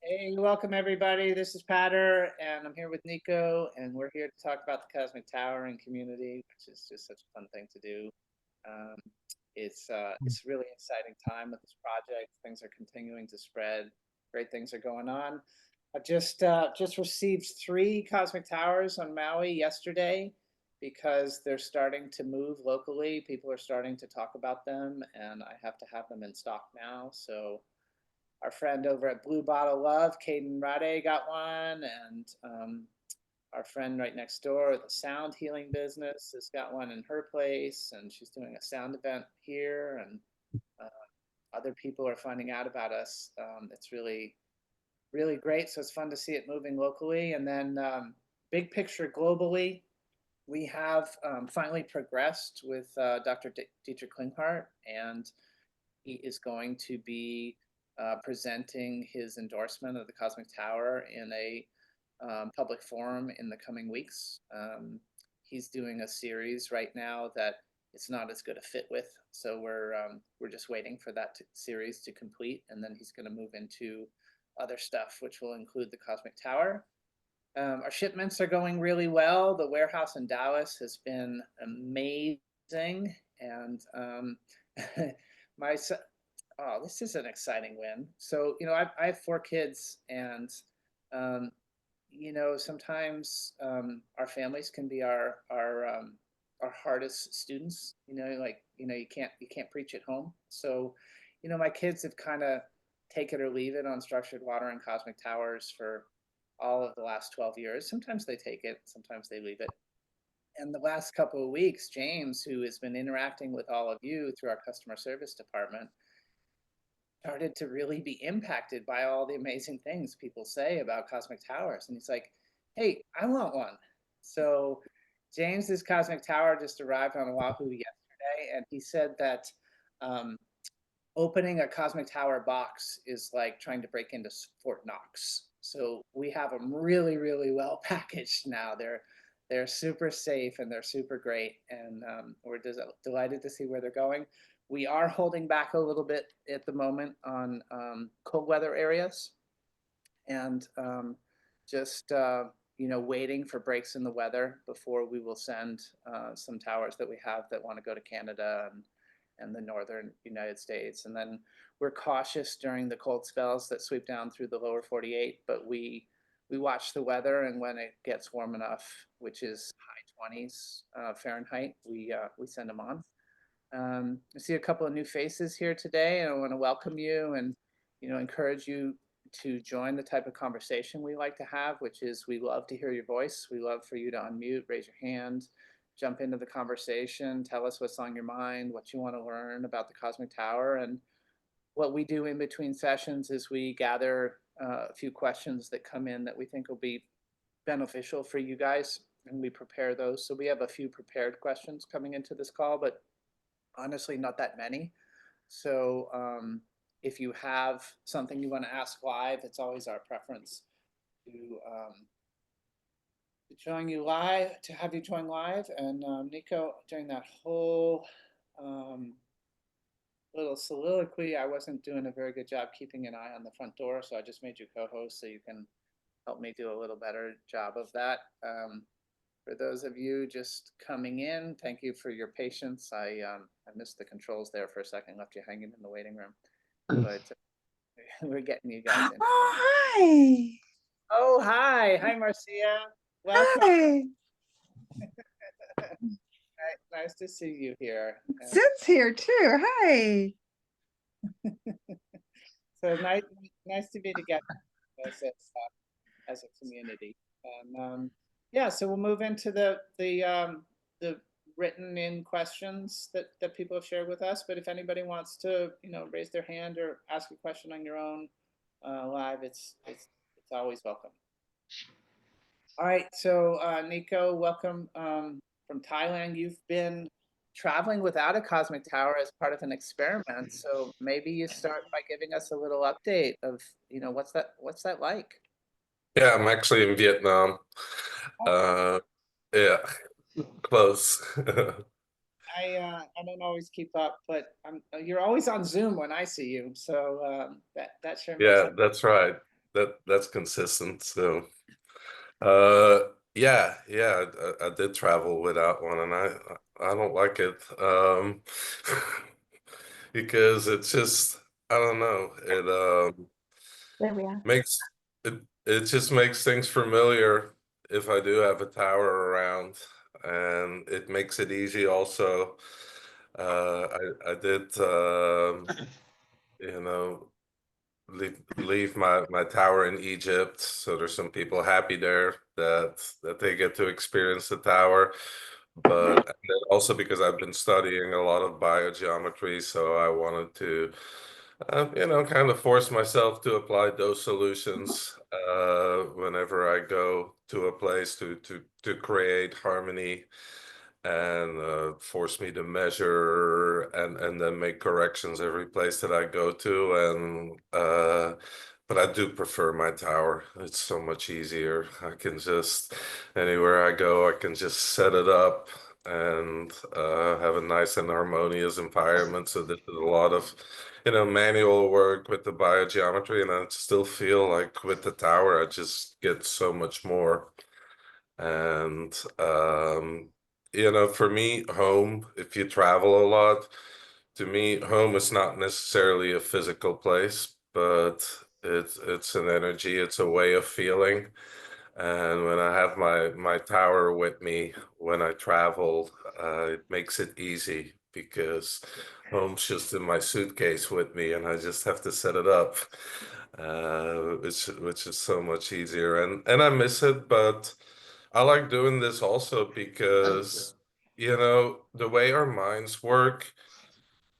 Hey, welcome everybody. This is Patter, and I'm here with Nico, and we're here to talk about the Cosmic Tower and community, which is just such a fun thing to do. Um, it's really exciting time with this project. Things are continuing to spread. Great things are going on. I just received three Cosmic Towers on Maui yesterday because they're starting to move locally. People are starting to talk about them, and I have to have them in stock now. So our friend over at Blue Bottle Love, Caden Rade, got one, and our friend right next door at the sound healing business has got one in her place, and she's doing a sound event here, and other people are finding out about us. It's really, really great. So it's fun to see it moving locally, and then big picture globally. We have finally progressed with Dr. Dietrich Klinghardt, and he is going to be presenting his endorsement of the Cosmic Tower in a public forum in the coming weeks. He's doing a series right now that it's not as good a fit with, so we're just waiting for that series to complete, and then he's going to move into other stuff, which will include the Cosmic Tower. Our shipments are going really well. The warehouse in Dallas has been amazing, and my oh, this is an exciting win. So, I have four kids, and um, sometimes our families can be our hardest students. You can't preach at home. So, my kids have kind of take it or leave it on structured water and cosmic towers for all of the last 12 years. Sometimes they take it, sometimes they leave it. And the last couple of weeks, James, who has been interacting with all of you through our customer service department, started to really be impacted by all the amazing things people say about cosmic towers. And he's like, hey, I want one. So James's cosmic tower just arrived on Oahu yesterday, and he said that um, opening a cosmic tower box is like trying to break into Fort Knox. So we have them really, really well packaged now. They're super safe and they're super great, and we're delighted to see where they're going. We are holding back a little bit at the moment on cold weather areas, and just waiting for breaks in the weather before we will send some towers that we have that want to go to Canada and the northern United States. And then we're cautious during the cold spells that sweep down through the lower 48, but we watch the weather, and when it gets warm enough, which is high 20s Fahrenheit, we send them on. I see a couple of new faces here today, and I want to welcome you and encourage you to join the type of conversation we like to have, which is we love to hear your voice. We love for you to unmute, raise your hand, jump into the conversation, tell us what's on your mind, what you want to learn about the Cosmic Tower. And what we do in between sessions is we gather a few questions that come in that we think will be beneficial for you guys, and we prepare those. So we have a few prepared questions coming into this call, but honestly, not that many. So if you have something you want to ask live, it's always our preference to join you live, to have you join live. And Nico, during that whole um, little soliloquy, I wasn't doing a very good job keeping an eye on the front door, so I just made you co-host so you can help me do a little better job of that. For those of you just coming in, thank you for your patience. I missed the controls there for a second, left you hanging in the waiting room, but we're getting you guys in. Oh, hi. Oh, hi, Marcia. Welcome. Hi. Nice to see you here. Sid's here too. Hi. So nice to be together as a community. And yeah, so we'll move into the written in questions that people have shared with us. But if anybody wants to, raise their hand or ask a question on your own live, it's always welcome. All right, so Nico, welcome from Thailand. You've been traveling without a cosmic tower as part of an experiment. So maybe you start by giving us a little update of, what's that like? Yeah, I'm actually in Vietnam. Uh, yeah, close. I don't always keep up, but you're always on Zoom when I see you, so that sure makes Yeah, it. that's right. that's consistent. So, uh, yeah, I did travel without one, and I don't like it. Because it's just I don't know. There we are. Makes it just makes things familiar if I do have a tower around, and it makes it easy also. I did you know leave my tower in Egypt, so there's some people happy there that they get to experience the tower. But and then also because I've been studying a lot of biogeometry, so I wanted to kind of force myself to apply those solutions whenever I go to a place to create harmony and force me to measure and then make corrections every place that I go to. And but I do prefer my tower. It's so much easier. I can just anywhere I go, I can just set it up and have a nice and harmonious environment. So this is a lot of manual work with the biogeometry, and I still feel like with the tower, I just get so much more. And for me, home, if you travel a lot, to me, home is not necessarily a physical place, but it's an energy, it's a way of feeling. And when I have my tower with me when I travel, it makes it easy because home's just in my suitcase with me, and I just have to set it up, which is so much easier. And I miss it, but I like doing this also because the way our minds work,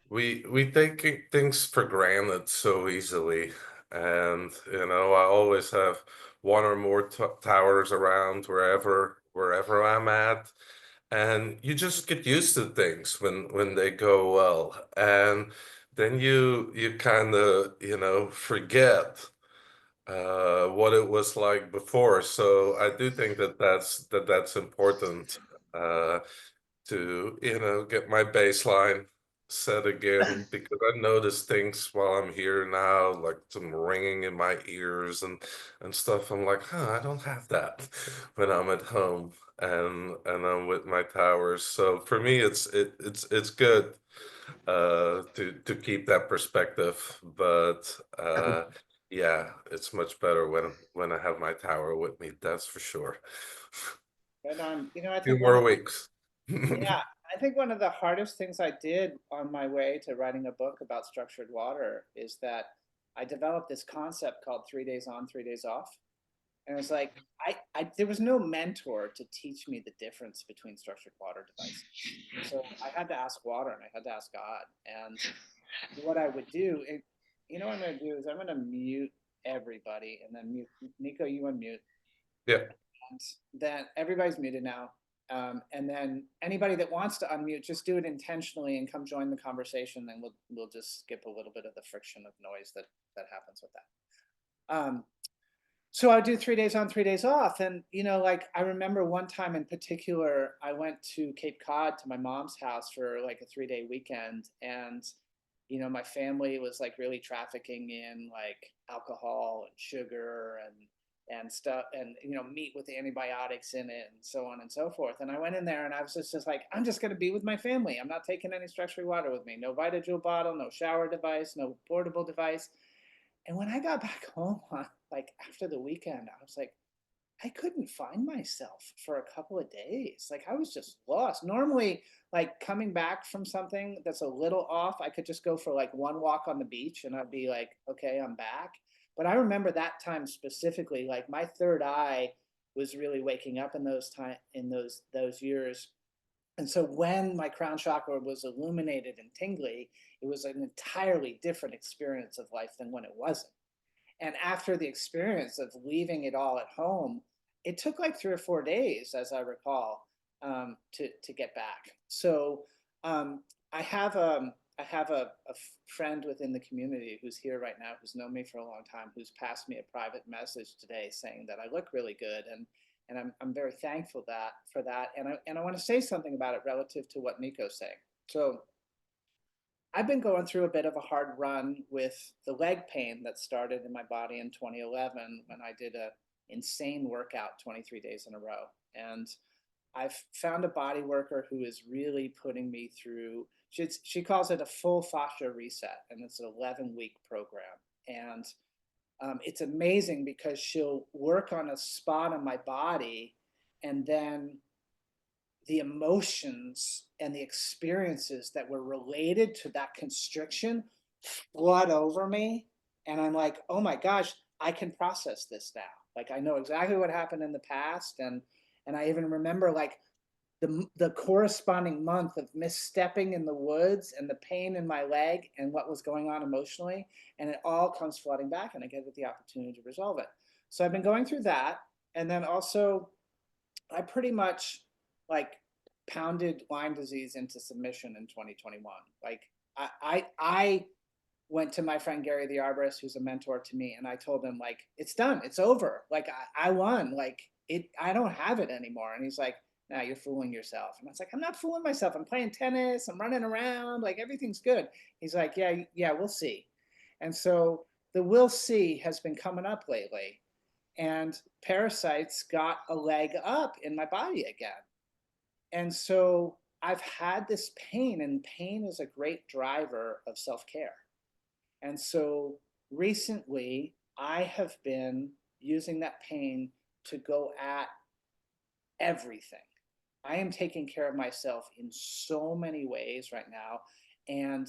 we take things for granted so easily. And I always have one or more towers around wherever I'm at, and you just get used to things when they go well, and then you kind of forget what it was like before. So I do think that's important, uh, to get my baseline set again, because I notice things while I'm here now, like some ringing in my ears and stuff. I'm like, huh, I don't have that when I'm at home and I'm with my towers. So for me, it's good to keep that perspective, but yeah, it's much better when I have my tower with me, that's for sure. But I Few think more weeks. yeah, I think one of the hardest things I did on my way to writing a book about structured water is that I developed this concept called 3 days on, 3 days off. And it's like there was no mentor to teach me the difference between structured water devices. So I had to ask water and I had to ask God. And what I would do, what I'm going to do is I'm going to mute everybody and then mute Nico, you unmute. Yeah. And then everybody's muted now. And then anybody that wants to unmute, just do it intentionally and come join the conversation. Then we'll just skip a little bit of the friction of noise that happens with that. So I do 3 days on, 3 days off. And, like I remember one time in particular, I went to Cape Cod to my mom's house for like a 3-day weekend. And, my family was like really trafficking in like alcohol and sugar and stuff and, meat with antibiotics in it and so on and so forth. And I went in there and I was just like, I'm just going to be with my family. I'm not taking any structured water with me. No VitaJuice bottle, no shower device, no portable device. And when I got back home, like after the weekend, I was like, I couldn't find myself for a couple of days. Like I was just lost. Normally, like coming back from something that's a little off, I could just go for like one walk on the beach and I'd be like, okay, I'm back. But I remember that time specifically, like my third eye was really waking up in those years. And so when my crown chakra was illuminated and tingly, it was an entirely different experience of life than when it wasn't. And after the experience of leaving it all at home, it took like 3 or 4 days, as I recall, to get back. So um, I have a friend within the community who's here right now, who's known me for a long time, who's passed me a private message today saying that I look really good, and I'm very thankful for that, and I want to say something about it relative to what Nico's saying. So I've been going through a bit of a hard run with the leg pain that started in my body in 2011 when I did a insane workout 23 days in a row. And I've found a body worker who is really putting me through. She calls it a full fascia reset, and it's an 11-week program. And it's amazing because she'll work on a spot on my body, and then the emotions and the experiences that were related to that constriction flood over me. And I'm like, oh my gosh, I can process this now. Like I know exactly what happened in the past. And I even remember like the corresponding month of misstepping in the woods and the pain in my leg and what was going on emotionally. And it all comes flooding back and I get the opportunity to resolve it. So I've been going through that. And then also I pretty much like pounded Lyme disease into submission in 2021. Like I went to my friend Gary the arborist, who's a mentor to me, and I told him like it's done, it's over. Like I won. Like I don't have it anymore. And he's like, "Nah, you're fooling yourself." And I was like, "I'm not fooling myself. I'm playing tennis. I'm running around. Like everything's good." He's like, "Yeah, we'll see." And so the "we'll see" has been coming up lately, and parasites got a leg up in my body again. And so I've had this pain, and pain is a great driver of self care. And so recently, I have been using that pain to go at everything. I am taking care of myself in so many ways right now. And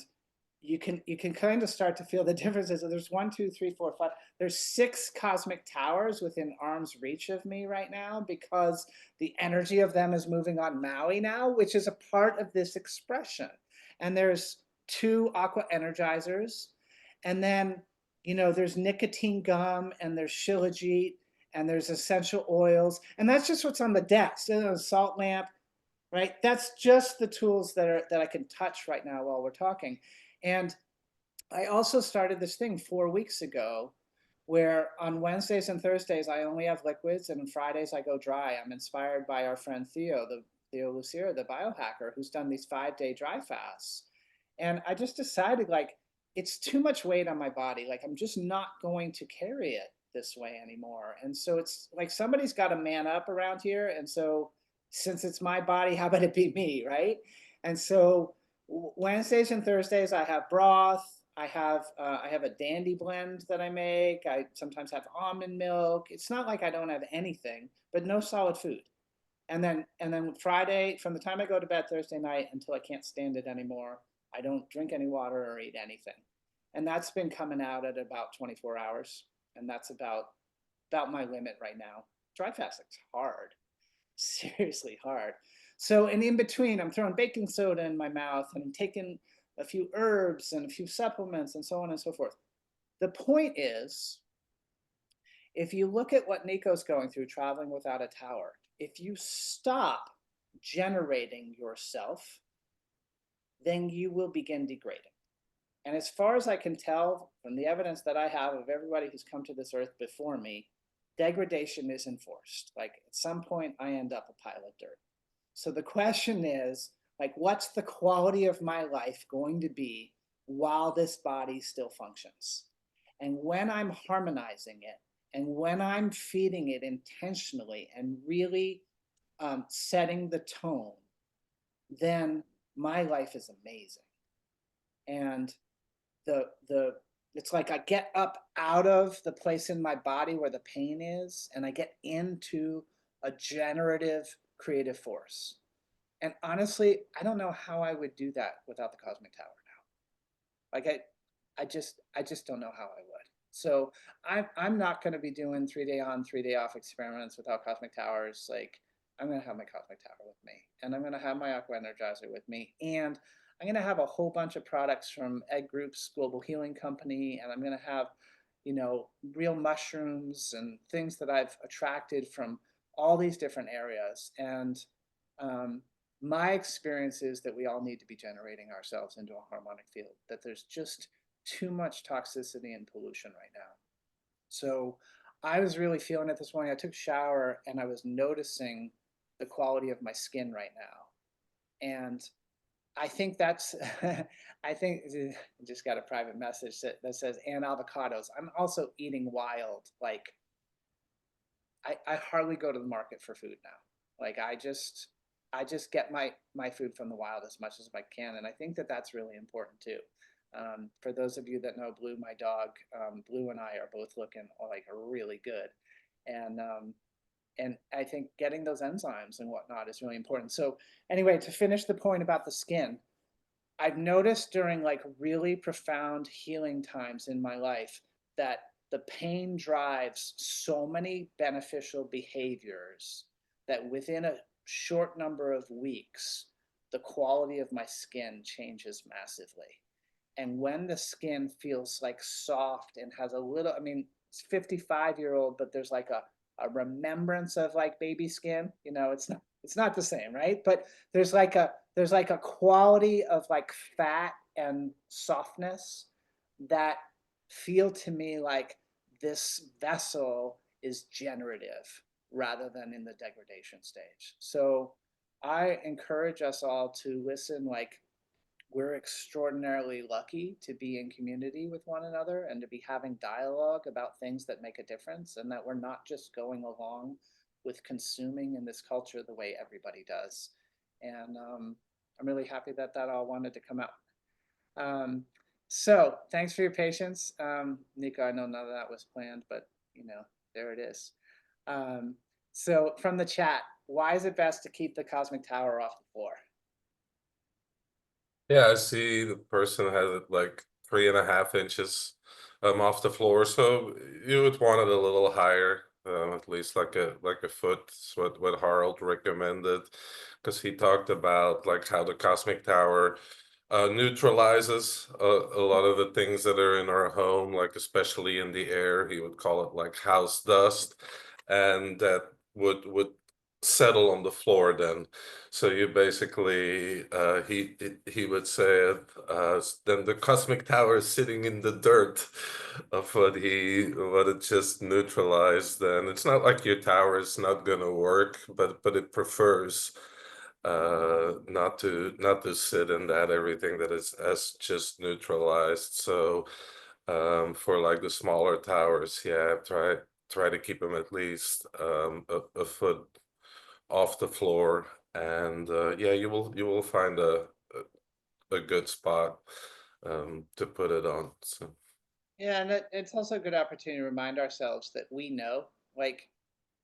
you can kind of start to feel the differences. So there's 1, 2, 3, 4, 5. There's 6 cosmic towers within arm's reach of me right now because the energy of them is moving on Maui now, which is a part of this expression. And there's 2 aqua energizers, and then there's nicotine gum, and there's shilajit, and there's essential oils, and that's just what's on the desk. So there's a salt lamp, right? That's just the tools that I can touch right now while we're talking. And I also started this thing 4 weeks ago where on Wednesdays and Thursdays I only have liquids, and on Fridays I go dry. I'm inspired by our friend Theo Lucier, the biohacker, who's done these 5-day dry fasts. And I just decided like it's too much weight on my body. Like I'm just not going to carry it this way anymore. And so it's like somebody's got to man up around here. And so since it's my body, how about it be me, right? And so Wednesdays and Thursdays I have broth. I have a dandy blend that I make. I sometimes have almond milk. It's not like I don't have anything, but no solid food. And then Friday, from the time I go to bed Thursday night until I can't stand it anymore, I don't drink any water or eat anything. And that's been coming out at about 24 hours. And that's about my limit right now. Dry fasting's hard, seriously hard. So, and in between, I'm throwing baking soda in my mouth and I'm taking a few herbs and a few supplements and so on and so forth. The point is, if you look at what Nico's going through traveling without a tower, if you stop generating yourself, then you will begin degrading. And as far as I can tell from the evidence that I have of everybody who's come to this earth before me, degradation is enforced. Like at some point, I end up a pile of dirt. So the question is, like, what's the quality of my life going to be while this body still functions? And when I'm harmonizing it, and when I'm feeding it intentionally and really setting the tone, then my life is amazing. And the it's like I get up out of the place in my body where the pain is, and I get into a generative creative force. And honestly, I don't know how I would do that without the cosmic tower now. Like I just don't know how I would. So I'm not going to be doing 3-day on, 3-day off experiments without cosmic towers. Like I'm going to have my cosmic tower with me, and I'm going to have my aqua energizer with me, and I'm going to have a whole bunch of products from Egg Group's Global Healing Company, and I'm going to have, real mushrooms and things that I've attracted from all these different areas. And my experience is that we all need to be generating ourselves into a harmonic field, that there's just too much toxicity and pollution right now. So I was really feeling it this morning. I took a shower and I was noticing the quality of my skin right now. And I think that's, I think I just got a private message that says, and avocados. I'm also eating wild. Like I hardly go to the market for food now. Like I just get my food from the wild as much as I can, and I think that that's really important too. For those of you that know Blue, my dog, Blue and I are both looking like really good, and and I think getting those enzymes and whatnot is really important. So anyway, to finish the point about the skin, I've noticed during like really profound healing times in my life that the pain drives so many beneficial behaviors that within a short number of weeks, the quality of my skin changes massively. And when the skin feels like soft and has a little, I mean, it's 55-year-old, but there's like a remembrance of like baby skin, you know, it's not the same, right? But there's like a quality of like fat and softness that feel to me like this vessel is generative rather than in the degradation stage. So I encourage us all to listen. Like, we're extraordinarily lucky to be in community with one another and to be having dialogue about things that make a difference, and that we're not just going along with consuming in this culture the way everybody does. And I'm really happy that that all wanted to come out. So thanks for your patience. Nico, I know none of that was planned, but you know, there it is. So from the chat, why is it best to keep the cosmic tower off the floor? Yeah, I see the person has it like 3.5 inches off the floor, so you would want it a little higher, at least like a foot. Is what Harold recommended, because he talked about like how the cosmic tower neutralizes a lot of the things that are in our home, like especially in the air. He would call it like house dust, and that would settle on the floor then. So you basically, he would say it, then the cosmic tower is sitting in the dirt of what it just neutralized. And it's not like your tower is not gonna work, but it prefers not to sit in that everything that is as just neutralized. So for like the smaller towers, yeah, try to keep them at least a foot off the floor, and yeah, you will find a good spot to put it on. So Yeah, and it's also a good opportunity to remind ourselves that we know, like,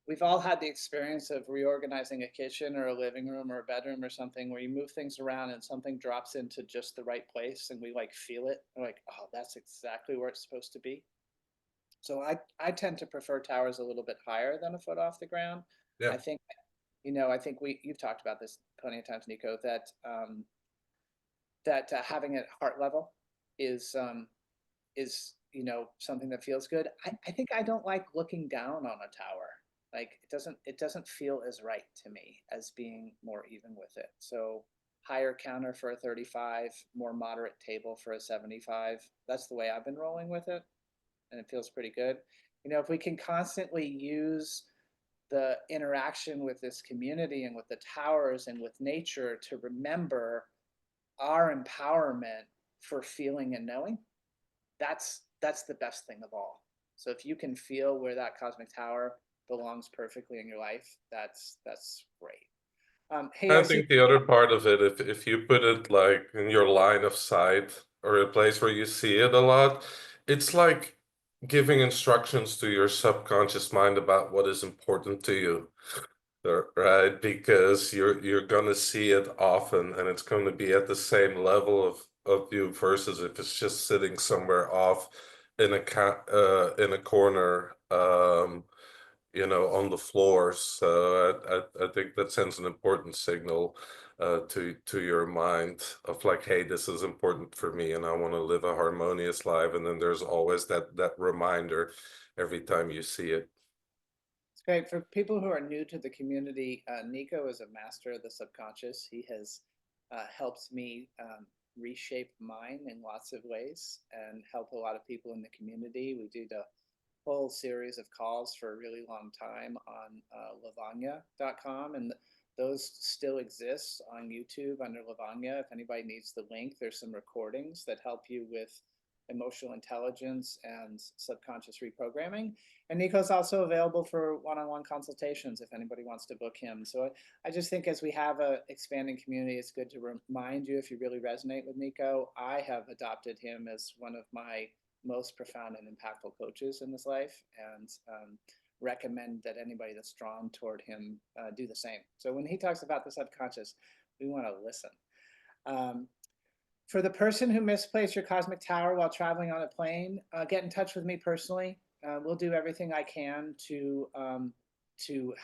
we've all had the experience of reorganizing a kitchen or a living room or a bedroom or something where you move things around and something drops into just the right place and we like feel it. We're like, oh, that's exactly where it's supposed to be. So I tend to prefer towers a little bit higher than a foot off the ground. yeah, I think, you know, I think you've talked about this plenty of times, Nico, that having it heart level is you know, something that feels good. I think I don't like looking down on a tower. Like it doesn't feel as right to me as being more even with it. So higher counter for a 35, more moderate table for a 75. That's the way I've been rolling with it, and it feels pretty good. You know, if we can constantly use the interaction with this community and with the towers and with nature to remember our empowerment for feeling and knowing, that's the best thing of all. So if you can feel where that cosmic tower belongs perfectly in your life, that's great. Hey, I I see. think the other part of it, if you put it like in your line of sight or a place where you see it a lot, it's like giving instructions to your subconscious mind about what is important to you. Right, because you're gonna see it often, and it's going to be at the same level of you versus if it's just sitting somewhere off in a corner, you know, on the floor. So I think that sends an important signal to your mind of like, hey, this is important for me, and I want to live a harmonious life. And then there's always that reminder every time you see it. It's great for people who are new to the community. Nico is a master of the subconscious. He has helped me reshape mine in lots of ways and help a lot of people in the community. We did a whole series of calls for a really long time on lavanya.com. And those still exist on YouTube under Lavanya. If anybody needs the link, there's some recordings that help you with emotional intelligence and subconscious reprogramming. And Nico's also available for one-on-one consultations if anybody wants to book him. So I just think as we have a expanding community, it's good to remind you, if you really resonate with Nico, I have adopted him as one of my most profound and impactful coaches in this life, and recommend that anybody that's drawn toward him do the same. So when he talks about the subconscious, we want to listen. For the person who misplaced your cosmic tower while traveling on a plane, get in touch with me personally. We'll do everything I can to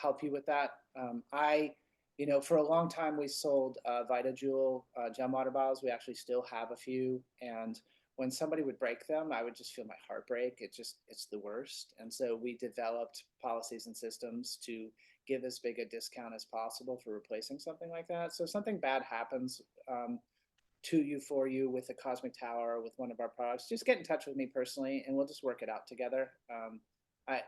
help you with that. For a long time we sold VitaJewel gem water bottles. We actually still have a few, and when somebody would break them, I would just feel my heart break. It's the worst. And so we developed policies and systems to give as big a discount as possible for replacing something like that. So if something bad happens to you, for you, with the cosmic tower, with one of our products, just get in touch with me personally and we'll just work it out together. I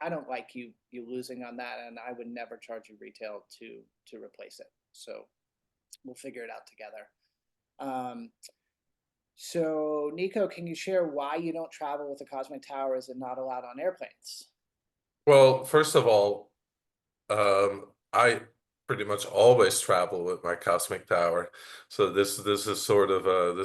don't like you losing on that, and I would never charge you retail to replace it. So we'll figure it out together. So Nico, can you share why you don't travel with the cosmic tower? Is it not allowed on airplanes? Well, first of all, I pretty much always travel with my cosmic tower, so this is sort of an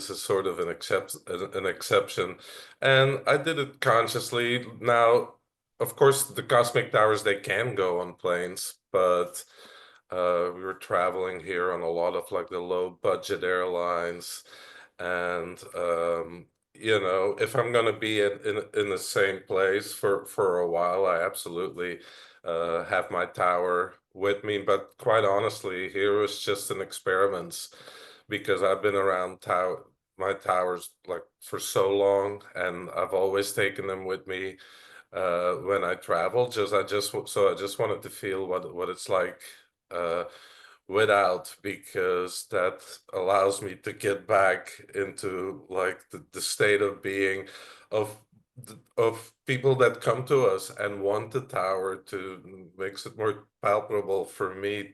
exception, and I did it consciously. Now, of course, the cosmic towers, they can go on planes, but we were traveling here on a lot of like the low budget airlines, and if I'm gonna be in the same place for a while, I absolutely have my tower with me. But quite honestly, here was just an experiment, because I've been around my towers like for so long, and I've always taken them with me when I travel. I just wanted to feel what it's like without, because that allows me to get back into like the state of being of people that come to us and want the tower, to makes it more palpable for me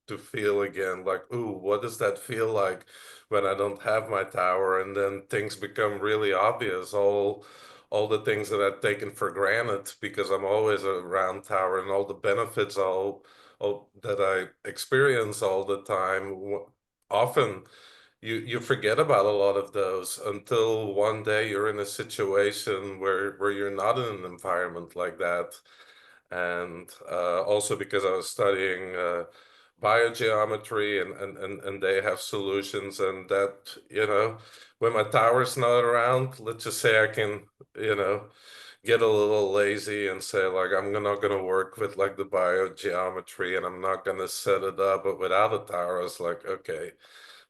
to feel again, like, ooh, what does that feel like when I don't have my tower? And then things become really obvious, all the things that I've taken for granted because I'm always around tower, and all the benefits all that I experience all the time. Often you forget about a lot of those until one day you're in a situation where you're not in an environment like that. And also because I was studying biogeometry, and they have solutions, and that, when my tower's not around, let's just say I can, get a little lazy and say, like, I'm not gonna work with like the biogeometry, and I'm not gonna set it up. But without a tower, I was like, okay,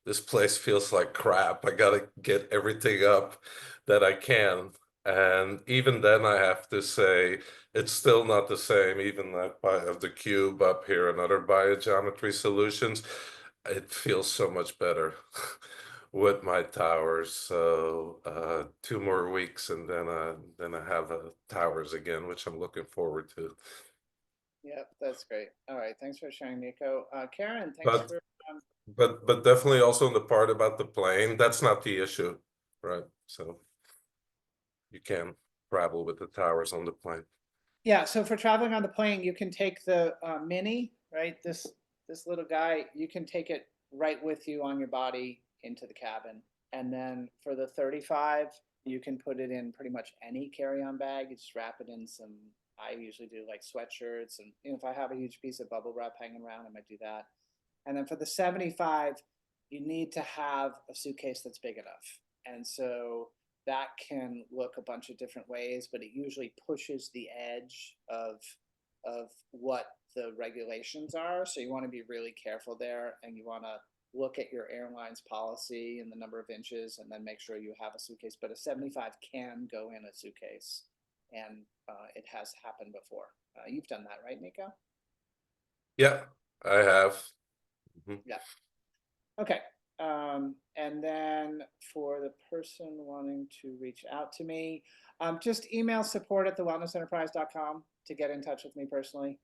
this place feels like crap. I gotta get everything up that I can. And even then, I have to say, it's still not the same. Even like of the cube up here and other biogeometry solutions, it feels so much better with my towers. So 2 more weeks, and then I have towers again, which I'm looking forward to. Yep, that's great. All right, thanks for sharing, Nico. Karen, thanks But for. but definitely also in the part about the plane, that's not the issue, right? So you can travel with the towers on the plane. Yeah, so for traveling on the plane, you can take the Mini, right? This little guy, you can take it right with you on your body into the cabin. And then for the 35, you can put it in pretty much any carry-on bag. You just wrap it in some, I usually do like sweatshirts, and if I have a huge piece of bubble wrap hanging around, I might do that. And then for the 75, you need to have a suitcase that's big enough. And so that can look a bunch of different ways, but it usually pushes the edge of what the regulations are. So you want to be really careful there, and you want to look at your airline's policy and the number of inches, and then make sure you have a suitcase. But a 75 can go in a suitcase, and it has happened before. You've done that, right, Nico? Yeah, I have. Yeah. Okay. And then for the person wanting to reach out to me, just email support@thewellnessenterprise.com to get in touch with me personally.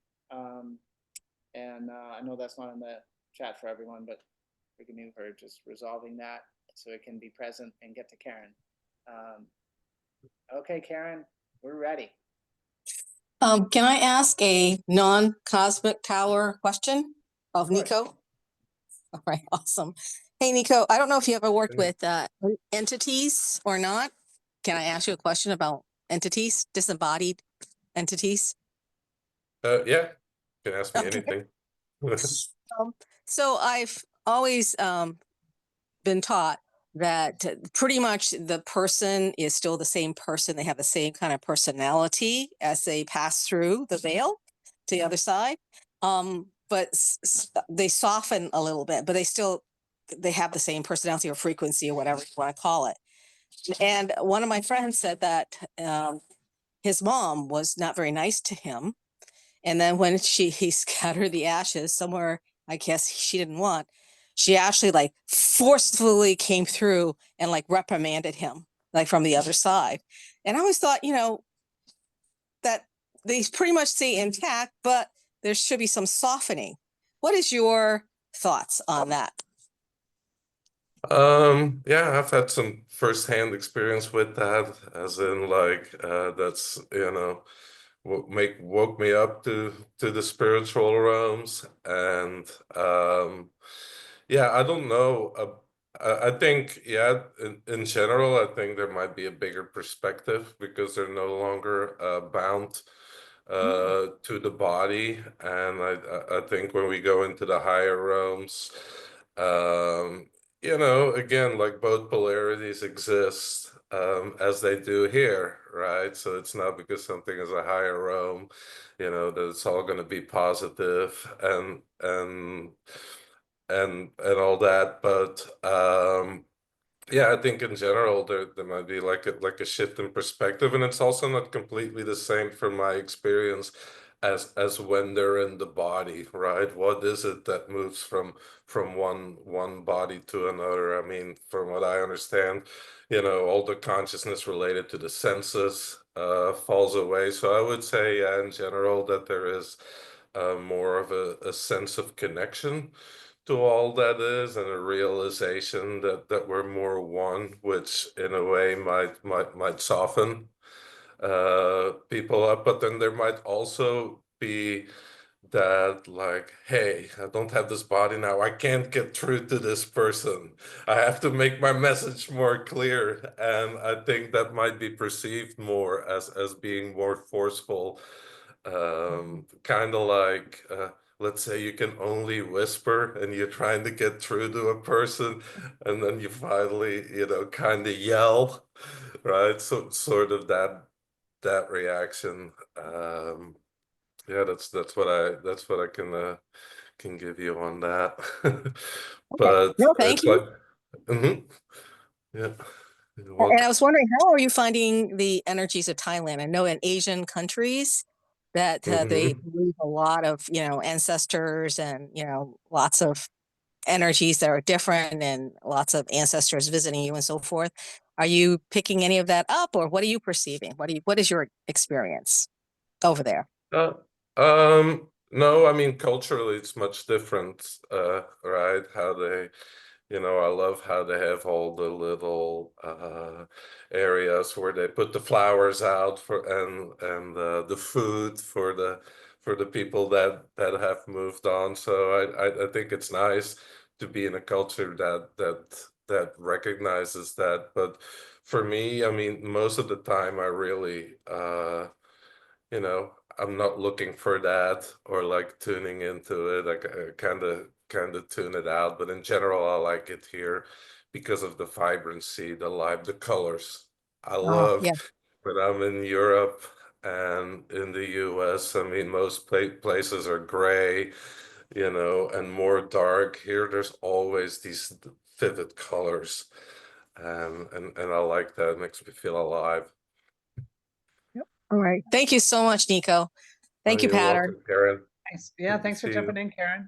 And I know that's not in the chat for everyone, but forgive me for just resolving that so it can be present and get to Karen. Okay, Karen, we're ready. Can I ask a non-cosmic tower question of Nico? All right, awesome. Hey, Nico, I don't know if you ever worked with entities or not. Can I ask you a question about entities, disembodied entities? Yeah, you can ask me Okay. anything. So I've always been taught that pretty much the person is still the same person. They have the same kind of personality as they pass through the veil to the other side. But they soften a little bit, but they have the same personality or frequency or whatever you want to call it. And one of my friends said that his mom was not very nice to him. And then when he scattered the ashes somewhere, I guess she didn't want, she actually like forcefully came through and like reprimanded him, like from the other side. And I always thought, that they pretty much stay intact, but there should be some softening. What is your thoughts on that? Yeah, I've had some firsthand experience with that, as in like that's what woke me up to the spiritual realms. And yeah, I don't know. I think, yeah, in general, I think there might be a bigger perspective because they're no longer bound to the body. And I think when we go into the higher realms, um, again, like both polarities exist as they do here, right? So it's not because something is a higher realm, that it's all going to be positive and all that. But yeah, I think in general there might be like a shift in perspective, and it's also not completely the same from my experience as when they're in the body, right? What is it that moves from one body to another? I mean, from what I understand, all the consciousness related to the senses falls away. So I would say, yeah, in general, that there is more of a sense of connection to all that is, and a realization that we're more one, which in a way might soften people up. But then there might also be that, like, hey, I don't have this body now, I can't get through to this person, I have to make my message more clear. And I think that might be perceived more as being more forceful, kind of like let's say you can only whisper and you're trying to get through to a person, and then you finally, kind of yell, right? So sort of that reaction. Yeah, that's what I can give you on that. But No, thank it's you. like, yeah. You're And I welcome. was wondering, how are you finding the energies of Thailand? I know in Asian countries that they believe a lot of, ancestors and, lots of energies that are different and lots of ancestors visiting you and so forth. Are you picking any of that up, or what are you perceiving? What is your experience over there? Uh, no, I mean, culturally it's much different, right? How they, I love how they have all the little areas where they put the flowers out for and the food for the people that have moved on. So I think it's nice to be in a culture that recognizes that. But for me, I mean, most of the time I really I'm not looking for that or like tuning into it. I kind of tune it out. But in general, I like it here because of the vibrancy, the light, the colors. I Oh, love yeah. when I'm in Europe and in the US. I mean, most places are gray, and more dark. Here, there's always these vivid colors. And I like that. It makes me feel alive. Yep. All right. Thank you so much, Nico. Oh, Thank you, you're Pattern. welcome, Karen. Thanks. Yeah, Good to thanks for see jumping you. in, Karen.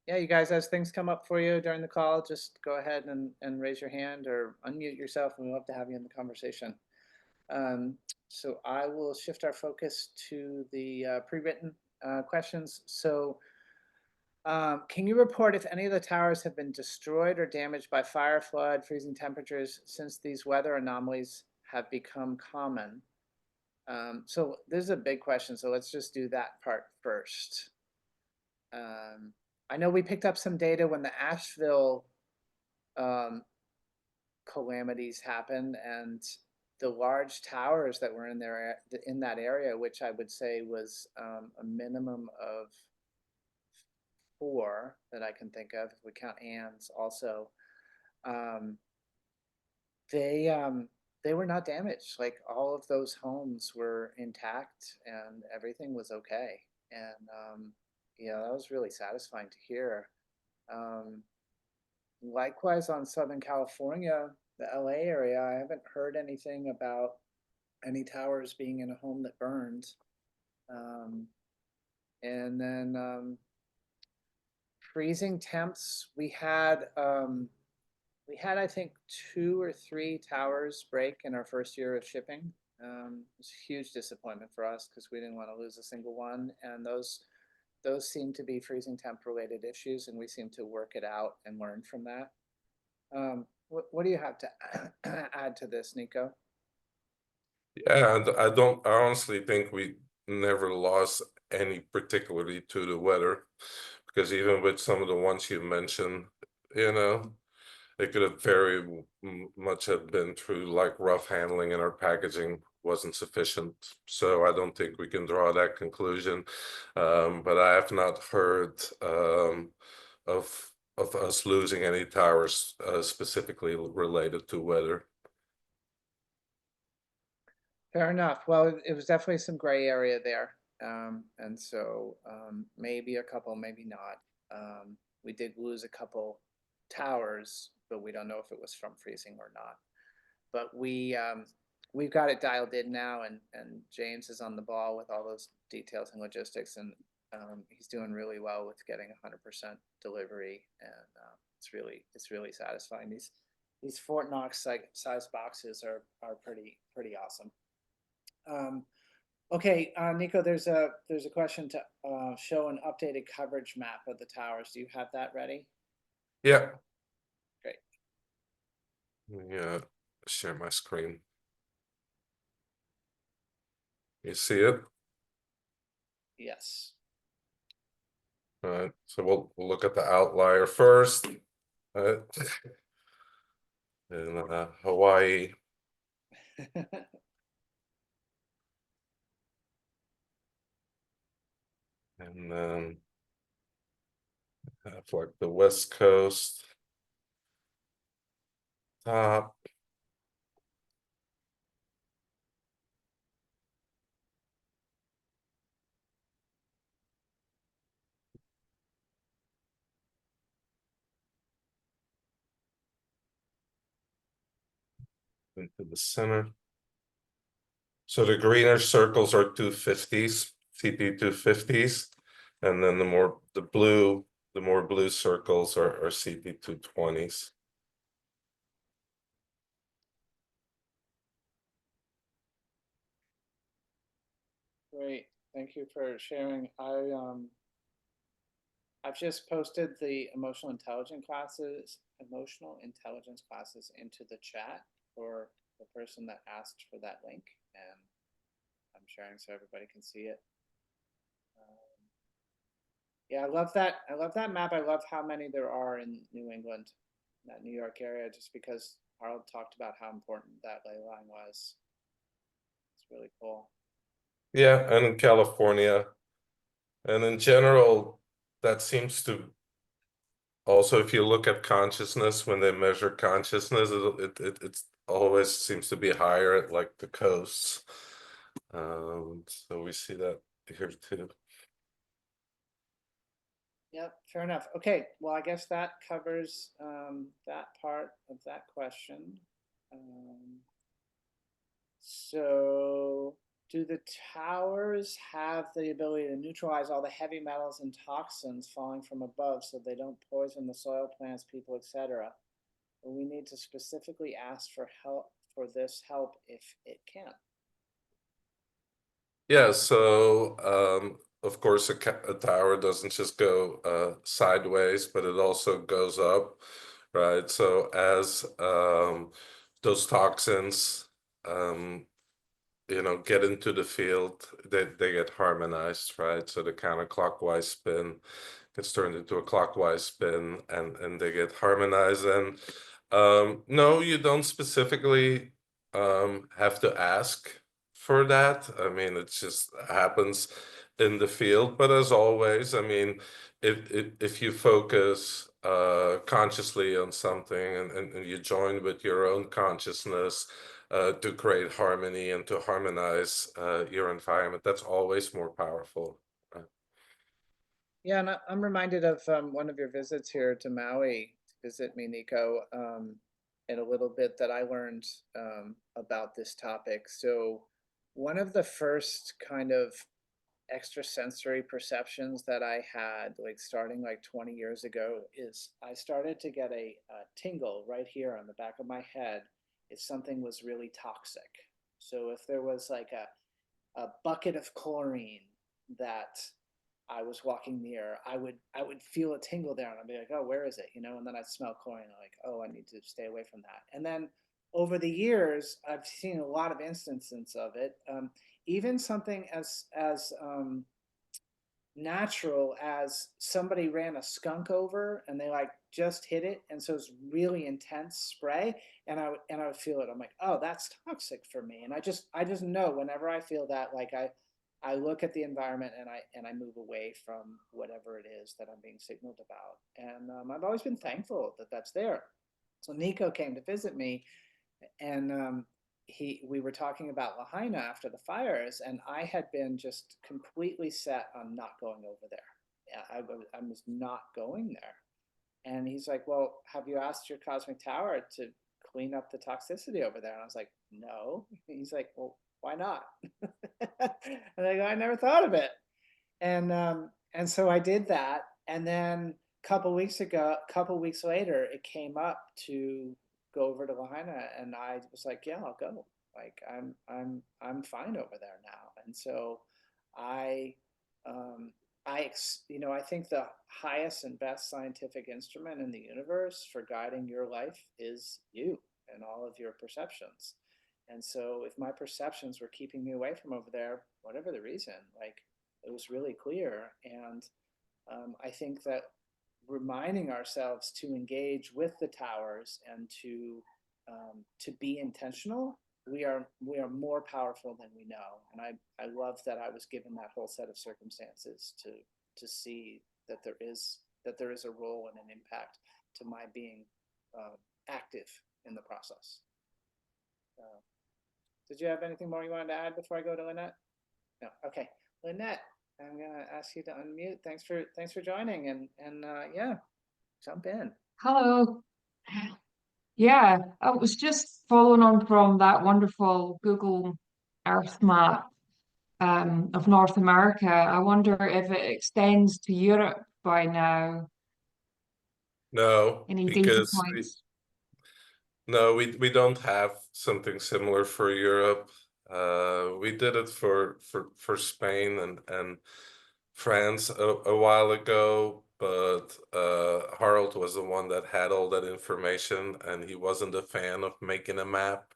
Yeah, you guys, as things come up for you during the call, just go ahead and raise your hand or unmute yourself, and we'd love to have you in the conversation. So I will shift our focus to the pre-written questions. So Can you report if any of the towers have been destroyed or damaged by fire, flood, freezing temperatures since these weather anomalies have become common? So this is a big question, so let's just do that part first. I know we picked up some data when the Asheville calamities happened, and the large towers that were in there in that area, which I would say was a minimum of 4 that I can think of, if we count Ann's also. They were not damaged. Like, all of those homes were intact and everything was okay. And yeah, that was really satisfying to hear. Likewise, on Southern California, the LA area, I haven't heard anything about any towers being in a home that burned. And then freezing temps, we had I think 2 or 3 towers break in our first year of shipping. It was a huge disappointment for us because we didn't want to lose a single one, and those seem to be freezing temp related issues, and we seem to work it out and learn from that. What do you have to add to this, Nico? Yeah, and I honestly think we never lost any particularly to the weather, because even with some of the ones you mentioned, you know, it could have very much have been through like rough handling and our packaging wasn't sufficient. So I don't think we can draw that conclusion. But I have not heard of us losing any towers specifically related to weather. Fair enough. Well, it was definitely some gray area there. And so maybe a couple, maybe not. We did lose a couple towers, but we don't know if it was from freezing or not. But we've got it dialed in now, and James is on the ball with all those details and logistics, and he's doing really well with getting 100% delivery, and it's really satisfying. These Fort Knox size boxes are pretty awesome. Okay, Nico, there's a question to show an updated coverage map of the towers. Do you have that ready? Yeah. Great. Yeah, share my screen. You see it? Yes. All right, so we'll look at the outlier first. In Hawaii. And then have like the West Coast top. Into the center. So the greener circles are 250s, CP 250s, and then the more blue circles are CP 220s. Great, thank you for sharing. I've just posted the emotional intelligence classes into the chat for the person that asked for that link, and I'm sharing so everybody can see it. Yeah, I love that map. I love how many there are in New England, that New York area, just because Harold talked about how important that ley line was. It's really cool. Yeah, and in California, and in general, that seems to also, if you look at consciousness, when they measure consciousness, it always seems to be higher at like the coasts. So we see that here too. Yep, fair enough. Okay, well, I guess that covers that part of that question. So do the towers have the ability to neutralize all the heavy metals and toxins falling from above so they don't poison the soil, plants, people, etc.? We need to specifically ask for help for this help if it can. Yeah, so of course, a tower doesn't just go sideways, but it also goes up, right? So as those toxins, get into the field, they get harmonized, right? So the counterclockwise spin gets turned into a clockwise spin, and they get harmonized. And no, you don't specifically have to ask for that. I mean, it just happens in the field. But as always, I mean, if you focus consciously on something, and you join with your own consciousness to create harmony and to harmonize your environment, that's always more powerful. Yeah, and I'm reminded of one of your visits here to Maui to visit me, Nico, and a little bit that I learned about this topic. So one of the first kind of extrasensory perceptions that I had, like starting like 20 years ago, is I started to get a tingle right here on the back of my head if something was really toxic. So if there was like a bucket of chlorine that I was walking near, I would feel a tingle there, and I'd be like, oh, where is it? And then I'd smell chlorine, and I'm like, oh, I need to stay away from that. And then over the years, I've seen a lot of instances of it. Even something as natural as somebody ran a skunk over and they like just hit it, and so it's really intense spray, and I would feel it. I'm like, oh, that's toxic for me. And I just know whenever I feel that, like I look at the environment and I move away from whatever it is that I'm being signaled about. And I've always been thankful that that's there. So Nico came to visit me, and we were talking about Lahaina after the fires, and I had been just completely set on not going over there. Yeah, I was not going there. And he's like, well, have you asked your cosmic tower to clean up the toxicity over there? And I was like, no. He's like, well, why not? And I go, I never thought of it. And so I did that. And then a couple weeks later, it came up to go over to Lahaina, and I was like, yeah, I'll go. Like I'm fine over there now. And so I think the highest and best scientific instrument in the universe for guiding your life is you and all of your perceptions. And so if my perceptions were keeping me away from over there, whatever the reason, like it was really clear. And I think that reminding ourselves to engage with the towers and to be intentional, we are more powerful than we know. And I love that I was given that whole set of circumstances to see that there is a role and an impact to my being active in the process. Did you have anything more you wanted to add before I go to Lynette? No. Okay, Lynette, I'm gonna ask you to unmute. Thanks for joining, and yeah, jump in. Hello. Yeah, I was just following on from that wonderful Google Earth map of North America. I wonder if it extends to Europe by now. No, Any data because points? we don't have something similar for Europe. We did it for Spain and France a while ago, but Harold was the one that had all that information, and he wasn't a fan of making a map.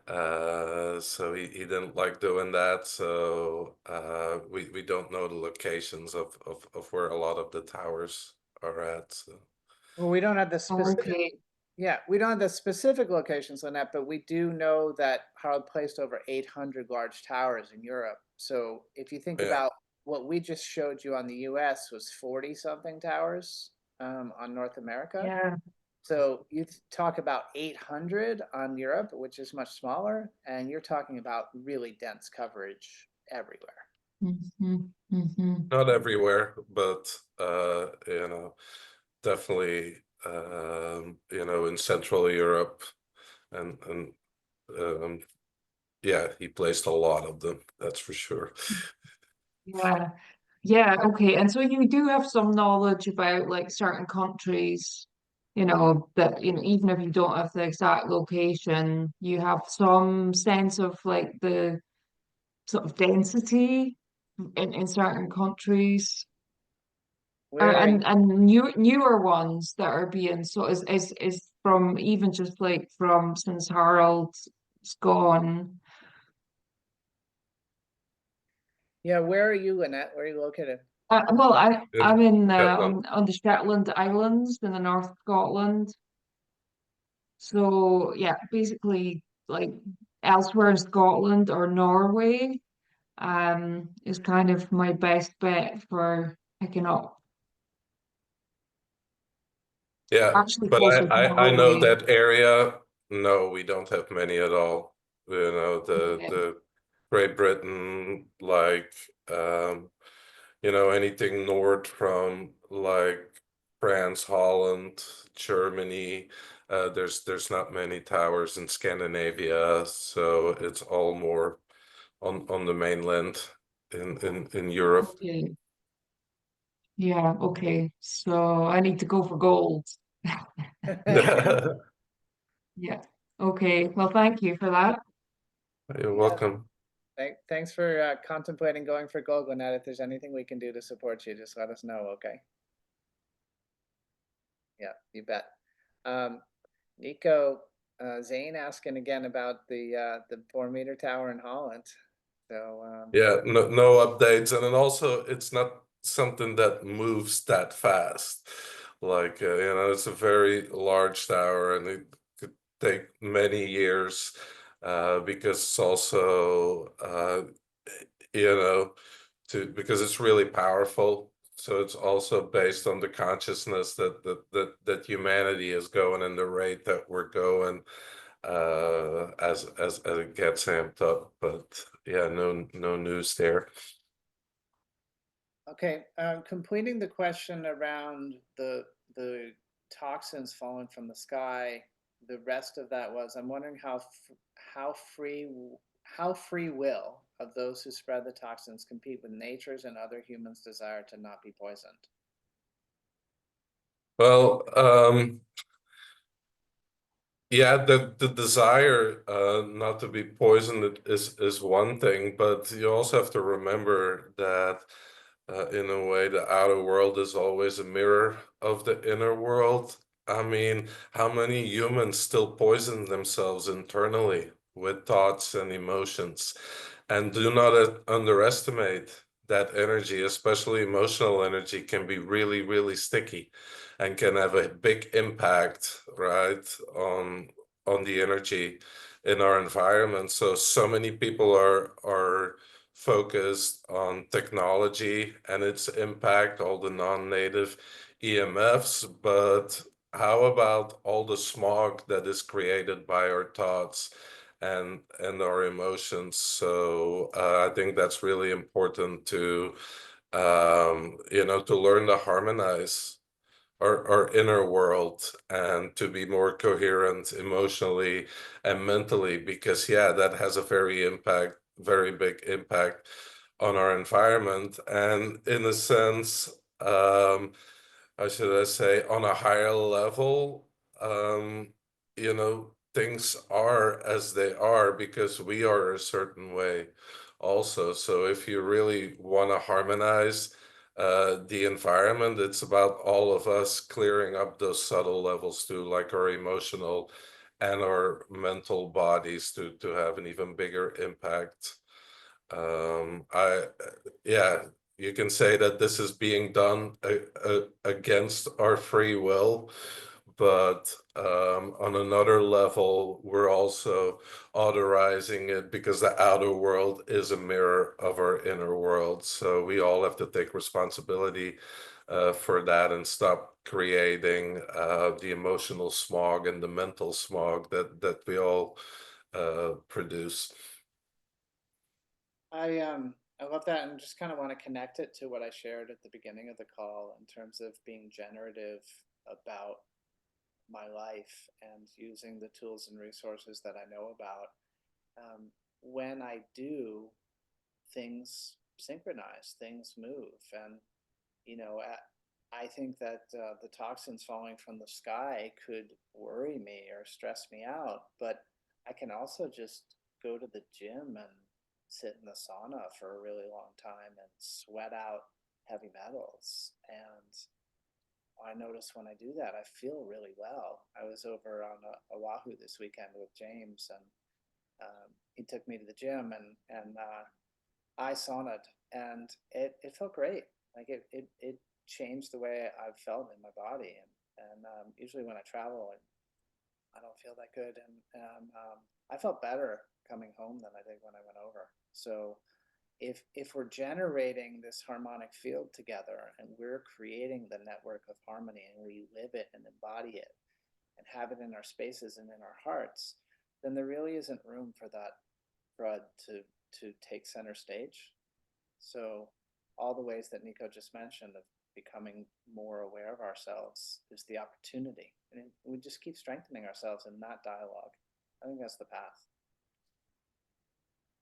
So he didn't like doing that. So we don't know the locations of where a lot of the towers are at. So. Well, we don't have the specific. Okay. Yeah, we don't have the specific locations on that, but we do know that Harold placed over 800 large towers in Europe. So if you think about what we just showed you on the US was 40 something towers on North America. Yeah. So you talk about 800 on Europe, which is much smaller, and you're talking about really dense coverage everywhere. Mm-hmm. Mm-hmm. Not everywhere, but definitely in Central Europe, and yeah, he placed a lot of them, that's for sure. Yeah. Yeah, okay. And so you do have some knowledge about like certain countries, that, even if you don't have the exact location, you have some sense of like the sort of density in certain countries. Where are you? And newer ones that are being so is from even just like from since Harold's gone. Yeah, where are you, Lynette? Where are you located? Well, I'm in Shetland. on the Shetland Islands in the North of Scotland. So yeah, basically like elsewhere in Scotland or Norway, is kind of my best bet for picking up. Yeah, Actually but closer to I know Norway. that area. No, we don't have many at all. You know, Okay. the Great Britain, like you know, anything north from like France, Holland, Germany. There's not many towers in Scandinavia, so it's all more on the mainland in Europe. Okay. Yeah, okay. So I need to go for gold. Yeah. Okay. Well, thank you for that. You're Yeah. welcome. Thanks for contemplating going for gold, Lynette. If there's anything we can do to support you, just let us know, okay? Yeah, you bet. Nico, Zane asking again about the 4-meter tower in Holland. So Yeah, no updates, and then also it's not something that moves that fast. Like you know, it's a very large tower, and it could take many years because it's also you know because it's really powerful. So it's also based on the consciousness that humanity is going in the rate that we're going as it gets amped up. But yeah, no news there. okay, completing the question around the toxins falling from the sky. The rest of that was, I'm wondering how free how free will of those who spread the toxins compete with nature's and other humans' desire to not be poisoned. Well, yeah, the desire not to be poisoned is one thing, but you also have to remember that in a way the outer world is always a mirror of the inner world. I mean, how many humans still poison themselves internally with thoughts and emotions? And do not underestimate that energy, especially emotional energy, can be really, really sticky and can have a big impact, right, on the energy in our environment. So many people are focused on technology and its impact, all the non-native EMFs, but how about all the smog that is created by our thoughts and our emotions? So I think that's really important to you know, to learn to harmonize our inner world and to be more coherent emotionally and mentally, because yeah, that has a very big impact on our environment. And in a sense, how should I say, on a higher level, you know, things are as they are because we are a certain way also. So if you really want to harmonize the environment, it's about all of us clearing up those subtle levels too, like our emotional and our mental bodies to have an even bigger impact. Yeah, you can say that this is being done against our free will, but on another level, we're also authorizing it because the outer world is a mirror of our inner world. So we all have to take responsibility for that and stop creating the emotional smog and the mental smog that we all produce. I love that, and just kind of want to connect it to what I shared at the beginning of the call in terms of being generative about my life and using the tools and resources that I know about. When I do, things synchronize, things move, and you know, I think that the toxins falling from the sky could worry me or stress me out, but I can also just go to the gym and sit in the sauna for a really long time and sweat out heavy metals. And I notice when I do that, I feel really well. I was over on Oahu this weekend with James, and he took me to the gym, and I saunaed, and it felt great. Like it changed the way I've felt in my body, and usually when I travel, I don't feel that good, and I felt better coming home than I did when I went over. So if we're generating this harmonic field together and we're creating the network of harmony and we live it and embody it and have it in our spaces and in our hearts, then there really isn't room for that crud to take center stage. So all the ways that Nico just mentioned of becoming more aware of ourselves is the opportunity. And we just keep strengthening ourselves in that dialogue. I think that's the path.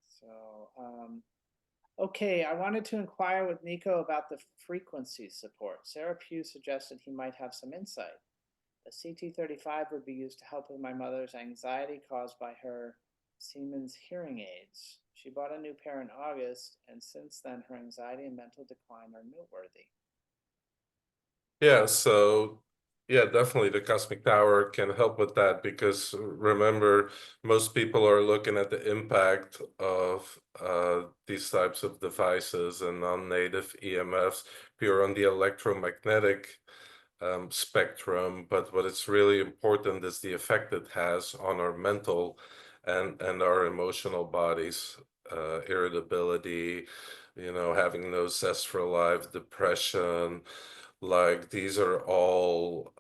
So, okay, I wanted to inquire with Nico about the frequency support. Sarah Pugh suggested he might have some insight. A CT35 would be used to help with my mother's anxiety caused by her Siemens hearing aids. She bought a new pair in August, and since then her anxiety and mental decline are noteworthy. Yeah, so yeah, definitely the cosmic tower can help with that, because remember, most people are looking at the impact of these types of devices and non-native EMFs pure on the electromagnetic spectrum, but what is really important is the effect it has on our mental and our emotional bodies, irritability, having no zest for life, depression. Like, these are all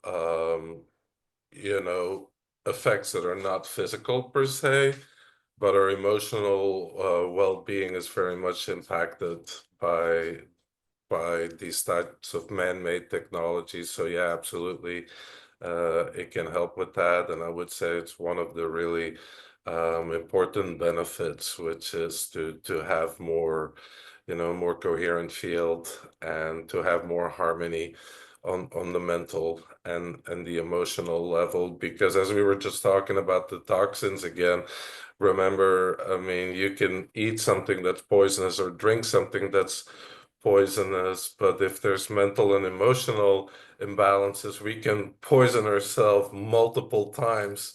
effects that are not physical per se, but our emotional well-being is very much impacted by these types of man-made technologies. So yeah, absolutely, it can help with that. And I would say it's one of the really important benefits, which is to have more, more coherent field and to have more harmony on the mental and the emotional level. Because as we were just talking about the toxins again, remember, I mean, you can eat something that's poisonous or drink something that's poisonous, but if there's mental and emotional imbalances, we can poison ourselves multiple times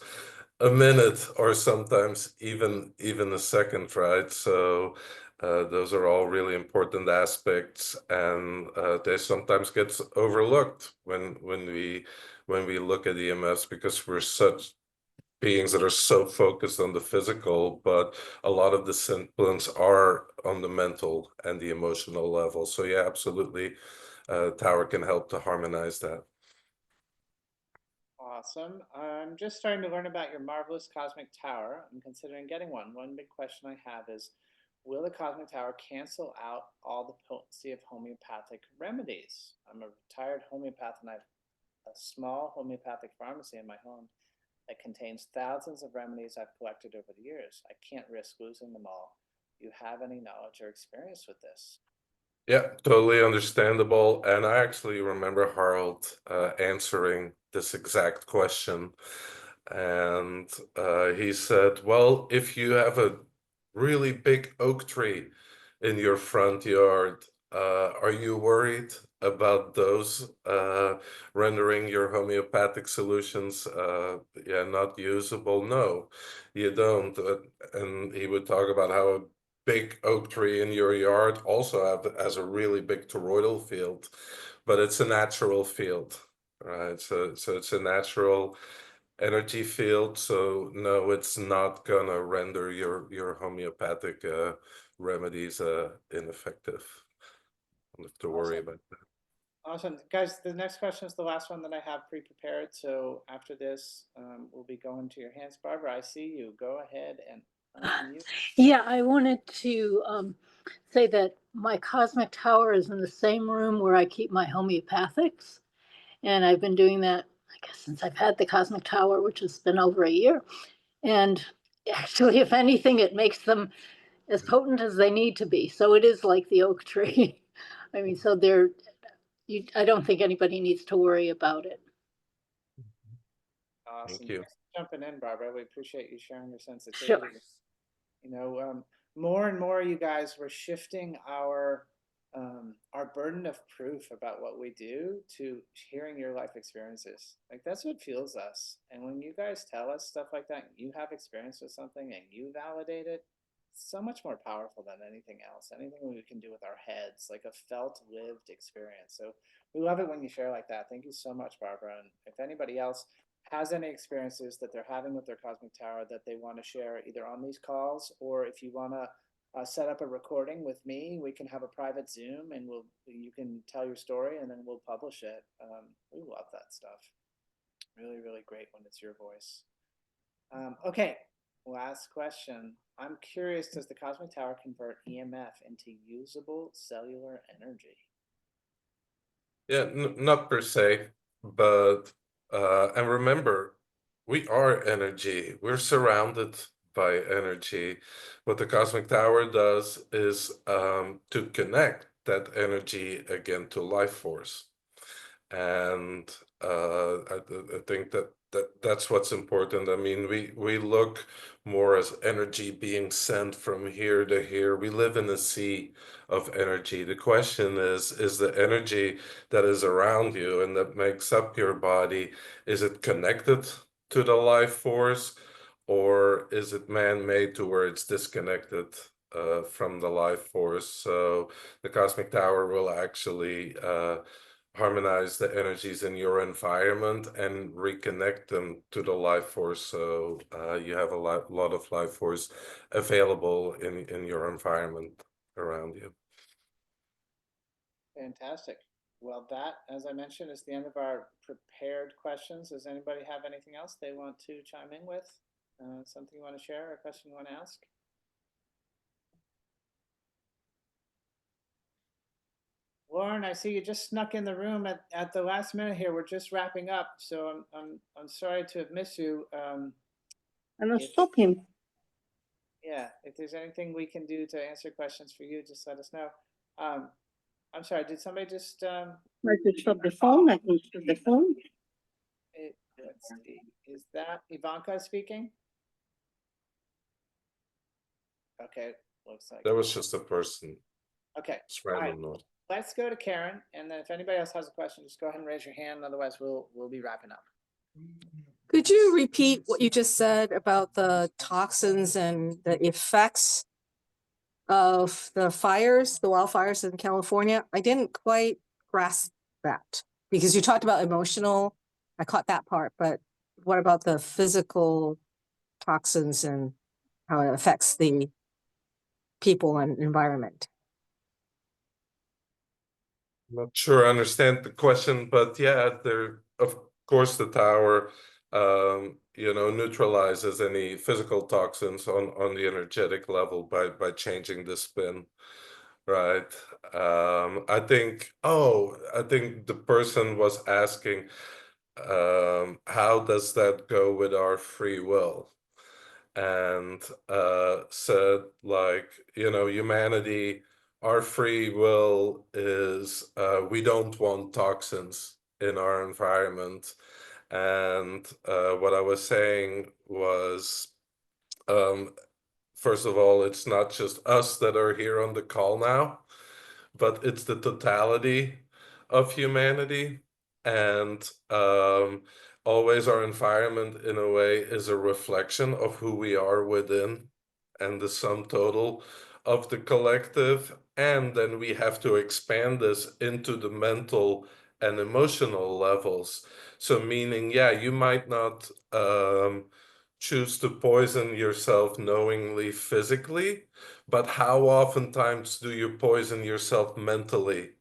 a minute, or sometimes even a second, right? So those are all really important aspects, and they sometimes get overlooked when we look at EMFs, because we're such beings that are so focused on the physical, but a lot of the semblance are on the mental and the emotional level. So yeah, absolutely, Tower can help to harmonize that. Awesome. I'm just starting to learn about your marvelous cosmic tower. I'm considering getting one. One big question I have is, will the cosmic tower cancel out all the potency of homeopathic remedies? I'm a retired homeopath, and I have a small homeopathic pharmacy in my home that contains thousands of remedies I've collected over the years. I can't risk losing them all. Do you have any knowledge or experience with this? Yeah, totally understandable. And I actually remember Harold answering this exact question. And he said, well, if you have a really big oak tree in your front yard, are you worried about those rendering your homeopathic solutions not usable? No, you don't. And he would talk about how a big oak tree in your yard also has a really big toroidal field, but it's a natural field, right? So it's a natural energy field. So no, it's not gonna render your homeopathic remedies ineffective. Don't have to worry about that. Awesome. Guys, the next question is the last one that I have pre-prepared. So after this, we'll be going to your hands. Barbara, I see you. Go ahead and unmute. Yeah, I wanted to say that my cosmic tower is in the same room where I keep my homeopathics. And I've been doing that, I guess, since I've had the cosmic tower, which has been over a year. And actually, if anything, it makes them as potent as they need to be. So it is like the oak tree. I mean, so I don't think anybody needs to worry about it. Awesome. Thank you. Thanks for jumping in, Barbara. We appreciate you sharing your sensitivity. Sure. You know, more and more, you guys, we're shifting our burden of proof about what we do to hearing your life experiences. Like that's what fuels us. And when you guys tell us stuff like that, you have experience with something and you validate it, it's so much more powerful than anything else. Anything we can do with our heads, like a felt, lived experience. So we love it when you share like that. Thank you so much, Barbara. And if anybody else has any experiences that they're having with their cosmic tower that they want to share either on these calls, or if you want to set up a recording with me, we can have a private Zoom and you can tell your story and then we'll publish it. We love that stuff. Really, really great when it's your voice. Okay, last question. I'm curious, does the cosmic tower convert EMF into usable cellular energy? Yeah, not per se, but and remember, we are energy. We're surrounded by energy. What the cosmic tower does is to connect that energy again to life force. And I think that's what's important. I mean, we look more as energy being sent from here to here. We live in a sea of energy. The question is the energy that is around you and that makes up your body, is it connected to the life force, or is it man-made to where it's disconnected from the life force? So the cosmic tower will actually harmonize the energies in your environment and reconnect them to the life force, so you have a lot of life force available in your environment around you. Fantastic. Well, that, as I mentioned, is the end of our prepared questions. Does anybody have anything else they want to chime in with? Something you want to share, or a question you want to ask? Lauren, I see you just snuck in the room at the last minute here. We're just wrapping up, so I'm sorry to have missed you. I'm gonna stop him. Yeah, if there's anything we can do to answer questions for you, just let us know. I'm sorry, did somebody just I can stop the phone. I can stop the phone. let's see, is that Ivanka speaking? Okay, looks like That was just a person. okay. It's random noise. Let's go to Karen, and then if anybody else has a question, just go ahead and raise your hand. Otherwise, we'll be wrapping up. Could you repeat what you just said about the toxins and the effects of the fires, the wildfires in California? I didn't quite grasp that because you talked about emotional. I caught that part, but what about the physical toxins and how it affects the people and environment? Not sure I understand the question, but yeah, there, of course, the tower, neutralizes any physical toxins on the energetic level by changing the spin, right? I think the person was asking, how does that go with our free will? And said, like, humanity, our free will is we don't want toxins in our environment. And what I was saying was, first of all, it's not just us that are here on the call now, but it's the totality of humanity. And always our environment, in a way, is a reflection of who we are within and the sum total of the collective. And then we have to expand this into the mental and emotional levels. So meaning, yeah, you might not choose to poison yourself knowingly physically, but how oftentimes do you poison yourself mentally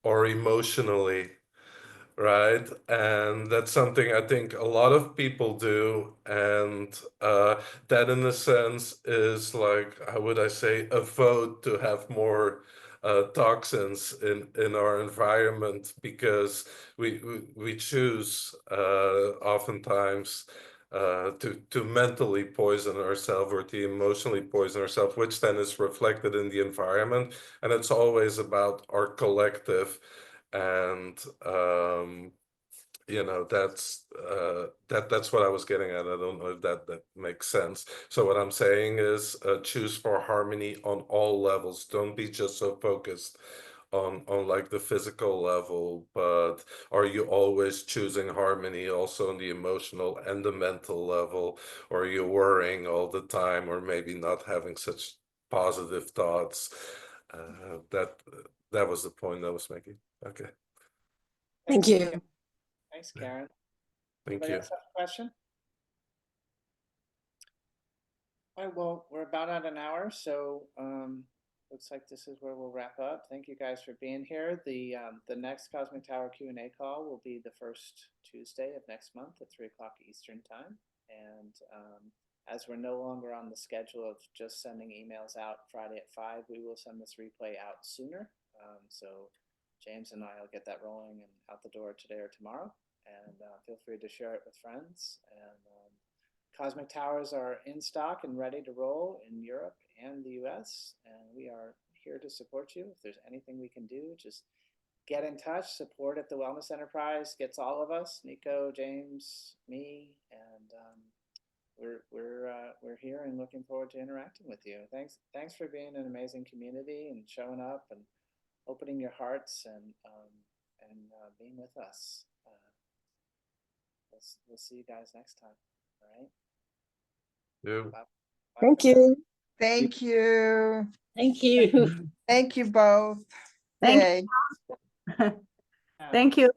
or emotionally, right? And that's something I think a lot of people do. And that, in a sense, is like, how would I say, a vote to have more toxins in our environment, because we choose oftentimes to mentally poison ourselves or to emotionally poison ourselves, which then is reflected in the environment. And it's always about our collective. And you know, that's what I was getting at. I don't know if that makes sense. So what I'm saying is choose for harmony on all levels. Don't be just so focused on like the physical level, but are you always choosing harmony also on the emotional and the mental level? Or are you worrying all the time, or maybe not having such positive thoughts? That was the point I was making. Okay. Thank you. Thanks, Karen. Thank Anybody you. else have a question? All right, well, we're about at an hour, so looks like this is where we'll wrap up. Thank you guys for being here. The next Cosmic Tower Q&A call will be the first Tuesday of next month at 3 o'clock Eastern time. And as we're no longer on the schedule of just sending emails out Friday at 5, we will send this replay out sooner. So James and I will get that rolling and out the door today or tomorrow. And feel free to share it with friends. And Cosmic Towers are in stock and ready to roll in Europe and the US. And we are here to support you. If there's anything we can do, just get in touch. Support at the Wellness Enterprise gets all of us, Nico, James, me, and we're here and looking forward to interacting with you. Thanks for being an amazing community and showing up and opening your hearts and being with us. We'll see you guys next time. All right. Yeah. Bye. Thank you. Thank you. Thank you. Thank you both. Thank Okay. Thank you.